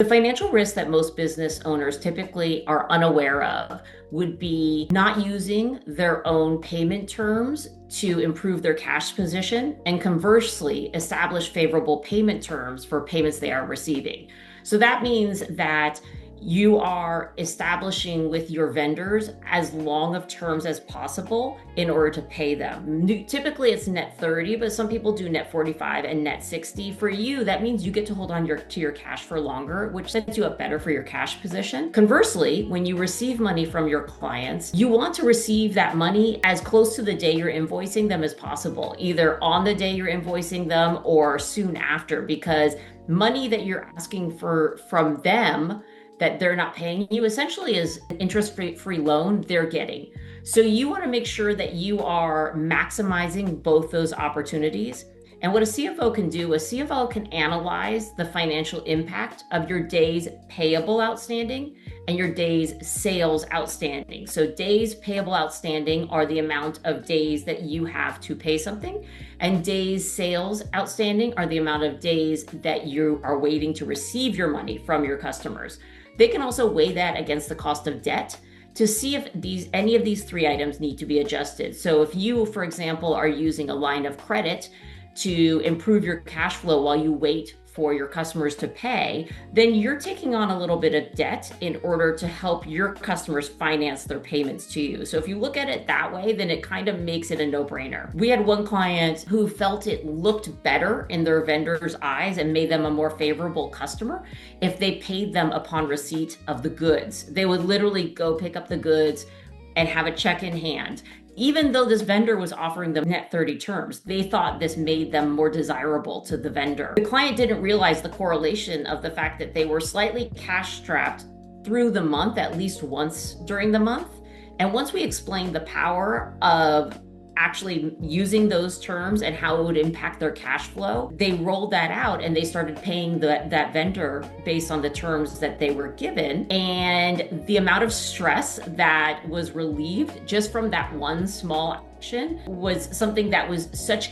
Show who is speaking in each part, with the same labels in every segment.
Speaker 1: financial risks that most business owners typically are unaware of would be not using their own payment terms to improve their cash position, and conversely, establish favorable payment terms for payments they are receiving. So that means that you are establishing with your vendors as long of terms as possible in order to pay them. Typically it's net 30, but some people do net 45 and net 60. For you, that means you get to hold on to your cash for longer, which sets you up better for your cash position. Conversely, when you receive money from your clients, you want to receive that money as close to the day you're invoicing them as possible, either on the day you're invoicing them or soon after, because money that you're asking for from them that they're not paying you essentially is an interest-free loan they're getting. So you want to make sure that you are maximizing both those opportunities. And what a CFO can do, a CFO can analyze the financial impact of your days payable outstanding and your days sales outstanding. So days payable outstanding are the amount of days that you have to pay something, and days sales outstanding are the amount of days that you are waiting to receive your money from your customers. They can also weigh that against the cost of debt to see if any of these three items need to be adjusted. So if you, for example, are using a line of credit to improve your cash flow while you wait for your customers to pay, then you're taking on a little bit of debt in order to help your customers finance their payments to you. So if you look at it that way, then it kind of makes it a no-brainer. We had one client who felt it looked better in their vendor's eyes and made them a more favorable customer if they paid them upon receipt of the goods. They would literally go pick up the goods and have a check in hand. Even though this vendor was offering them net 30 terms, they thought this made them more desirable to the vendor. The client didn't realize the correlation of the fact that they were slightly cash strapped through the month, at least once during the month. And once we explained the power of actually using those terms and how it would impact their cash flow, they rolled that out and they started paying that vendor based on the terms that they were given. And the amount of stress that was relieved just from that one small action was something that was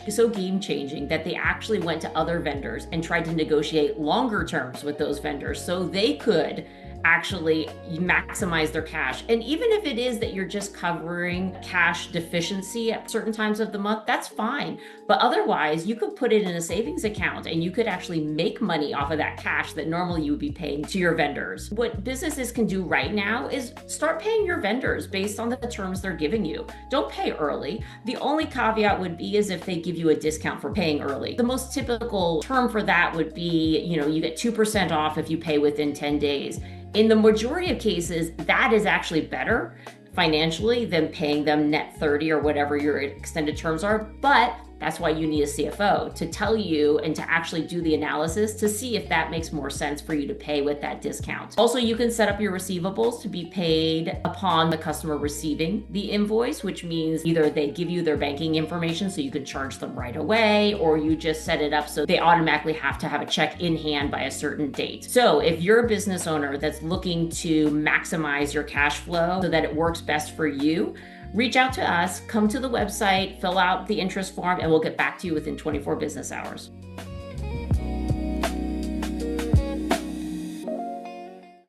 Speaker 1: so game changing that they actually went to other vendors and tried to negotiate longer terms with those vendors so they could actually maximize their cash. And even if it is that you're just covering cash deficiency at certain times of the month, that's fine. But otherwise, you could put it in a savings account and you could actually make money off of that cash that normally you would be paying to your vendors. What businesses can do right now is start paying your vendors based on the terms they're giving you. Don't pay early. The only caveat would be is if they give you a discount for paying early. The most typical term for that would be, you get 2% off if you pay within 10 days. In the majority of cases, that is actually better financially than paying them net 30 or whatever your extended terms are. But that's why you need a CFO to tell you and to actually do the analysis to see if that makes more sense for you to pay with that discount. Also, you can set up your receivables to be paid upon the customer receiving the invoice, which means either they give you their banking information so you can charge them right away, or you just set it up so they automatically have to have a check in hand by a certain date. So if you're a business owner that's looking to maximize your cash flow so that it works best for you, reach out to us, come to the website, fill out the interest form, and we'll get back to you within 24 business hours.